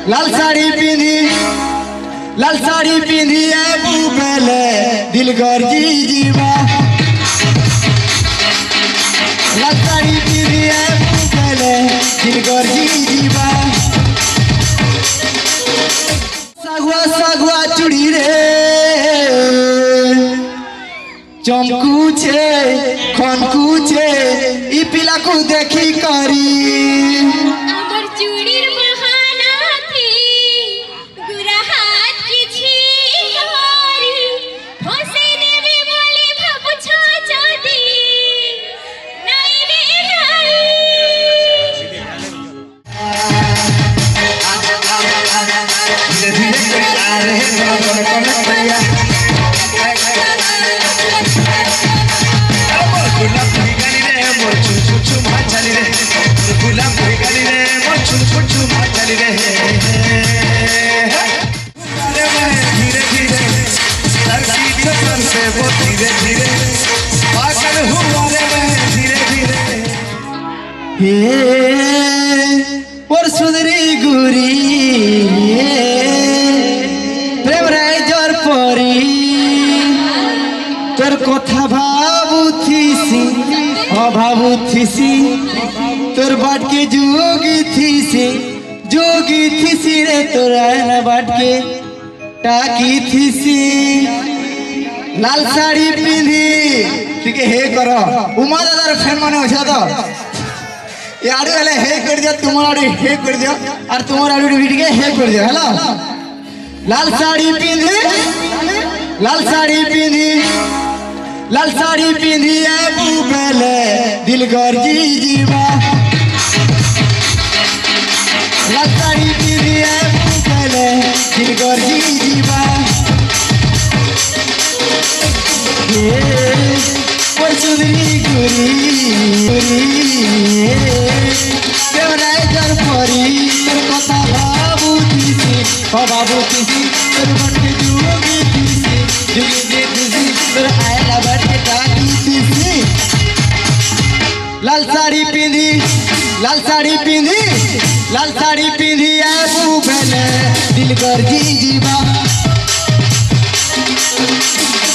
लाल साड़ी पिंधी बुबेले दिल गर्जी जीवा लाल साड़ी पिंधी बुबेले दिल गर्जी जीवा सागुआ सागुआ चूड़ी रे चमकुचे खनकुचे इ पिला को देखी करी और सुंदरी गुरी प्रेम राय जर परी तोर कथा भाबुथिसी अभाबुथिसी तोर बाट के जोगी थीसी रे तोर आयना बाट के टाकी थीसी लाल साड़ी पिंधी ठीक है हे करो उमा दादार फैन माने अच्छा तो यारे वाले हे कर दिया तुम्हारे हे कर दिया और तुम्हारा वीडियो के हे कर दिया हेलो लाल साड़ी पिंधी बुबेले दिल गर्जी जीवा लाल साड़ी पिंधी बुबेले दिल गर्जी जीवा और सुंदरी गुरी देवराय जर परी तोर कथा भाबुथिसी अभाबुथिसी तोर बाट के जोगी थीसी तोर आयला बाट के टाकी थीसी लाल साड़ी पिंधी बुबेले दिल गर्जी जीवा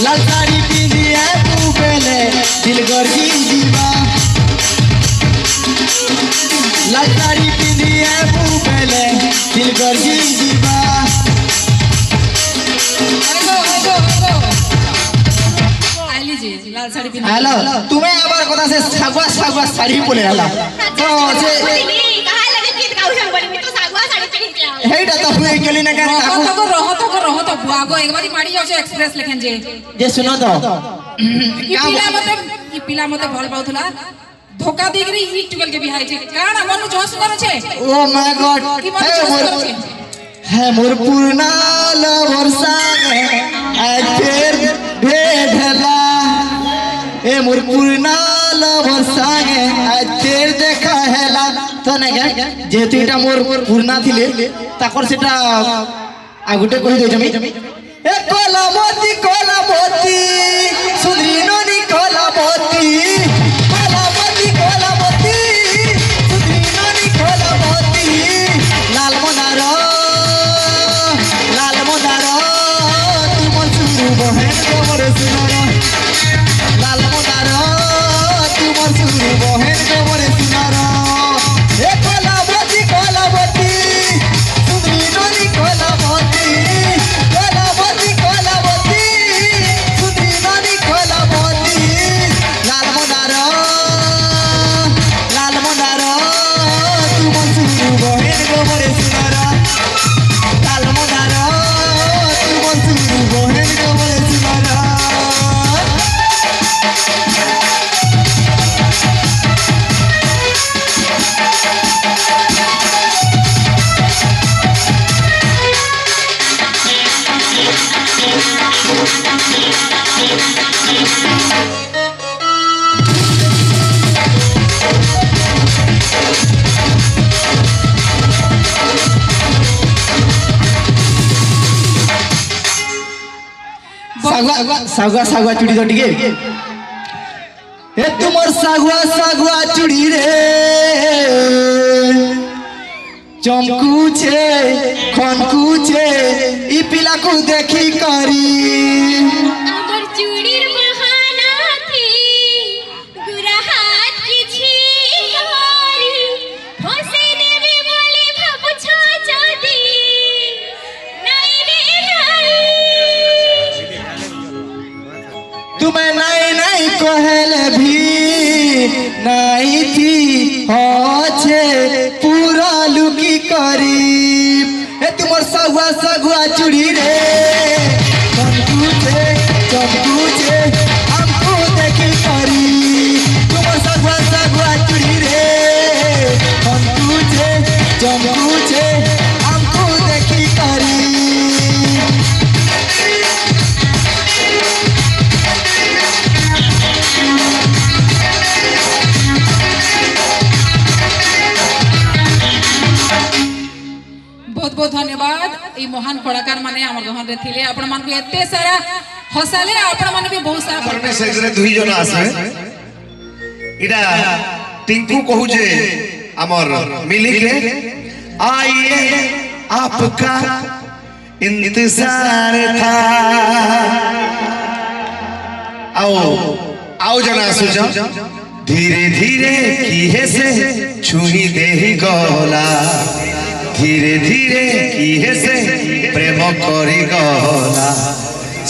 लाल साड़ी पिंधी बुबेले दिल गर्जी जीवा लाल साड़ी पिंधी बुबेले दिल गर्जी जीवा हेलो तुम्हें आबार কথা সে সাগুয়া সাগুয়া শাড়ি বলে আলা তো সে हेटा तो हुए गेली ना कर रहो तो बुआगो एक बारी मारी जाओ एक्सप्रेस लेखन जे सुनो तो ई पिला मते भल पाउथला धोखा देगरी ई टुगल के बिहाई छे काना मनु जोश करे छे ओ माय गॉड है मोर पूर्णा वर्षा आज फिर भेडला ए मोर पूर्णा वर्षा आज फिर देखा हैला तो ना जेहेतु এটা মোর পূর্ণা থিলে তাকর সেটা আগুটে কই দেই জমি এ কলামতি সুন্দরী ননি কলামতি সুন্দরী ননি কলামতি লাল মদার তুমর সুরু বহেন গোমর সুনর লাল মদার তুমর সুরু বহেন গোমর সুনর सागुआ सागुआ चूड़ी तो टिके ए तुमर सागुआ सागुआ चूड़ी रे चमकुचे खनकुचे इ पिला को देखी करी আমার চুড়ির বাহানা থি গুরা হাত কিছু হরি ফসে দেবে বলে ভাবছ যদি নাই রে নাই तुम्हें नहीं नहीं कहले भी नहीं थी होछे पूरा लुकी करी ए तुमर सगुआ सगुआ चूड़ी रे चमकुचे हमको देखी करी तुमर सगुआ सगुआ चूड़ी रे चमकुचे हमको देखी करी बहुत बहुत धन्यवाद ई महान कलाकार माने हमर गहन रे थिले आपण मान को एते सारा हसाले आपण मान भी बहुत सारा परमे सेजरे दुई जन आसे इडा टिंकू कहू जे हमर मिली के आइए आपका इंतजार था आओ आओ जना सुजा धीरे धीरे किहे से छुई दे गला धीरे धीरे किहे से प्रेम करी गला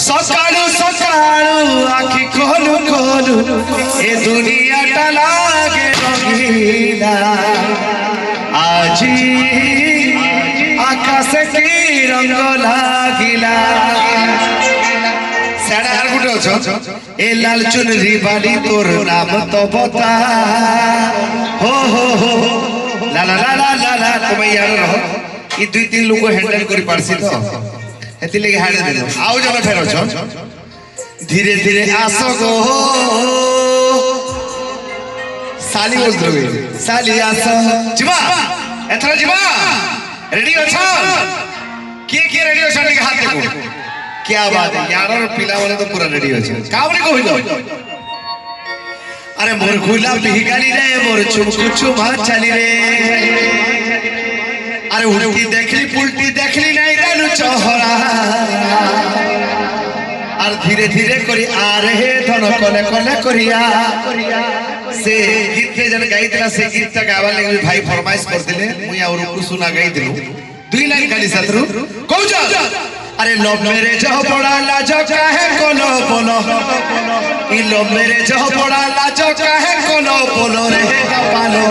सकाळू सकाळू आखि खोलू खोलू ए दुनियाटा लागे रंगीला आजी आकाश की रंग लागिला सेडा आर गुटे अछो ए लाल चुनरी वाली तोर नाम तो बता हो ला ला ला ला ला ला तुम यार रहो ई दुई तीन लोग हैंडल करी पारसी तो एति लेके हाडे दे आओ जब फेर अछो धीरे धीरे आसो गो साली बोल दो साली आसो जिमा एथरा जिमा रेडी अछो के रेडी अछो के हाथ देखो क्या बात है यार और पिला वाले तो पूरा रेडी अछो का बोले कहिलो अरे मोर खुला बिगाली रे मोर चुमकु चुमा चली रे अरे उल्टी देखली पुल्टी देखली नहीं रानू चोहरा और धीरे धीरे करी आ रहे धन कले कले करिया से गीत पे जन गाइतला से गीत गावा लगे भाई फरमाइश कर दिले मुई और को सुना गाई दिलु दुई लाइन गाली सातरु कहू जा अरे लो मेरे जो बड़ा लाजो काहे कोनो बोलो ई लो मेरे जो बड़ा लाजो काहे कोनो बोलो रे कपालो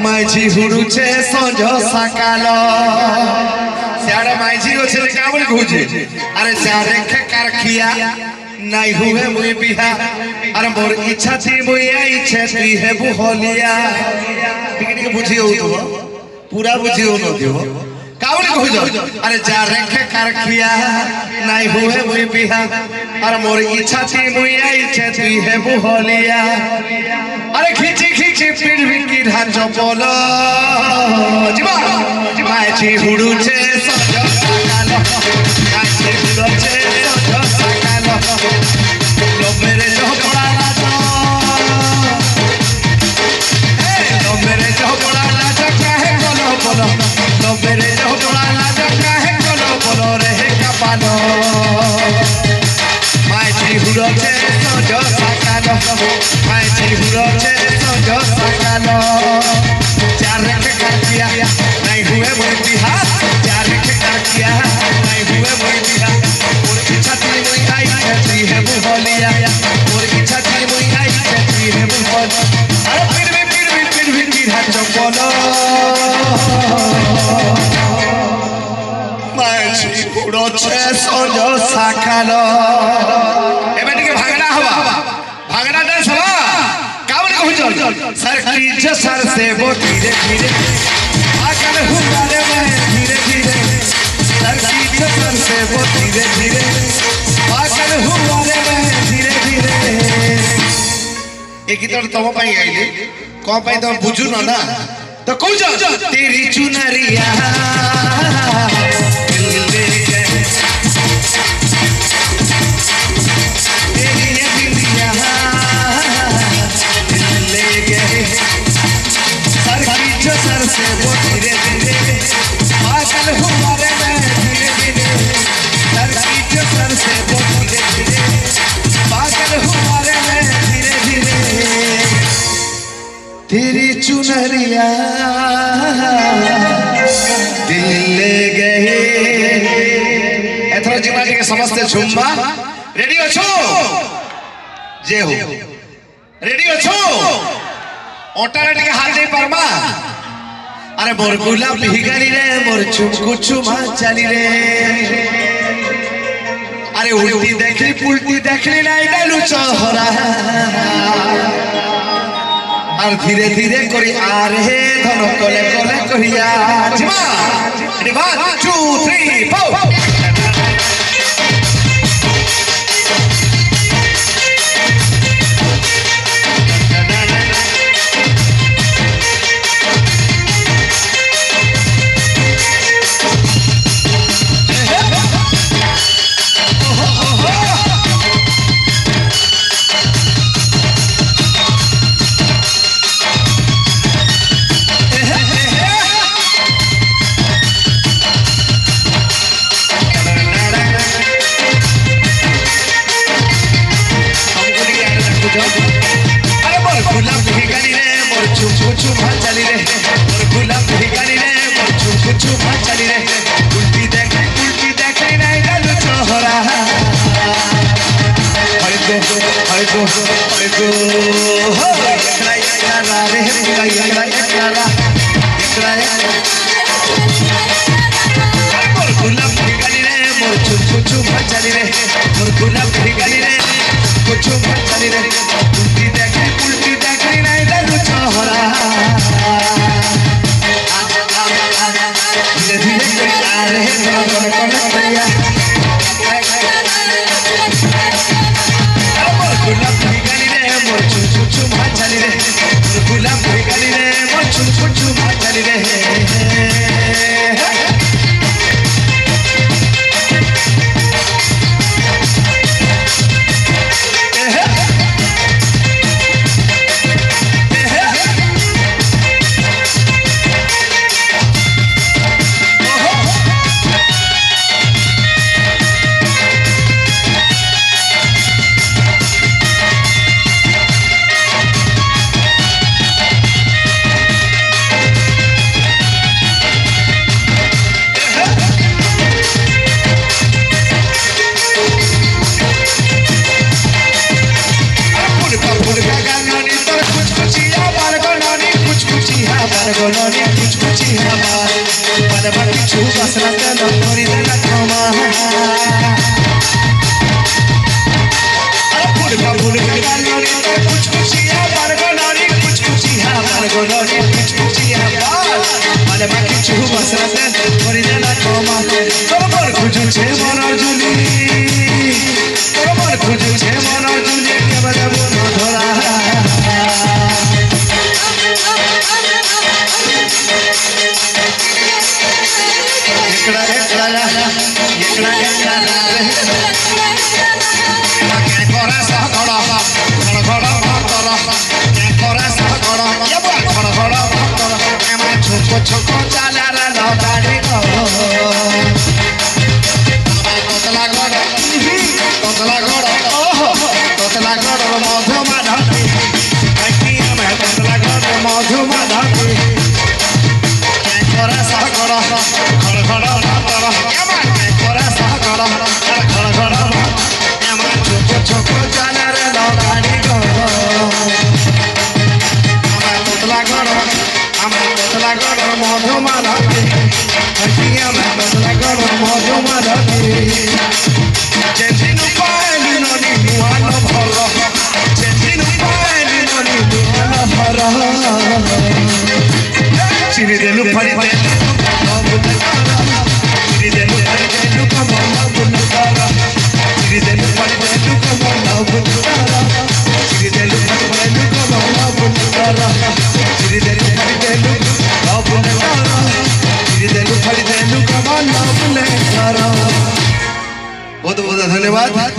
माइजी हुडुचे संजो सकालो सियाड़ा माइजी ओछे का बोल घुजे अरे चारे के करखिया नहीं हुए मुई बिहा अरे मोर इच्छा थी मुई आई छे ती है बुहोलिया टिकट के बुझियो तो पूरा बुझियो न दियो काउली कहो जाओ अरे जा रेखे करखिया नहीं हुए मुई बिहा अरे मोर इच्छा थी मुई आई छे ती है बुहोलिया अरे खींची खींची पीड़ की ढांचो बोलो जिमा माची हुडुचे सजो सकालो माची हुडुचे सजो सकालो लो मेरे जो बड़ा लाजो लो मेरे जो बड़ा लाजो काहे बोलो बोलो लो मेरे जो बड़ा लाजो काहे बोलो बोलो रे कपालो माची हुडुचे सजो सकालो माची हुडुचे सजो सकालो चार के करकिया नहीं हुए मोर बिहा चार के करकिया नहीं हुए मोर बिहा मोर इच्छा थी मोई आई छती है बुहोलिया मोर इच्छा थी मोई आई छती है बुहोलिया अरे फिर भी की ढांच बोलो माची उड़ोचे सजो सकालो एबे टिके भागना हवा भागना डांस हवा कावले कहू चल सर की सर से वो धीरे धीरे आकर हुआरे में धीरे धीरे सर की सर से वो धीरे धीरे आकर हुआरे में धीरे धीरे एक इधर तव पाई आइले को पाई तो बुझु न ना तो कहू जा तेरी चुनरिया दिल ले गए तेरी ये बिंदिया दिल ले गए सर की सर से वो धीरे हुआ रे मैं धीरे धीरे सर की जो सर से वो धीरे धीरे पागल हुआ रे मैं धीरे धीरे तेरी चुनरिया दिल ले गए एथर जिमा के समस्त झुम्बा रेडी अछो जे हो रेडी अछो ओटारे टिके हाथ दे परमा अरे मोर गुलाब हिगाली रे मोर चुमकु चुमा चली रे अरे उल्टी देखली पुल्टी देखली নাই ডালু চহরা আর ধীরে ধীরে করি আর হে ধন কলে কলে করিয়া জিমা রেডি 1 2 3 4 बहुत बहुत धन्यवाद।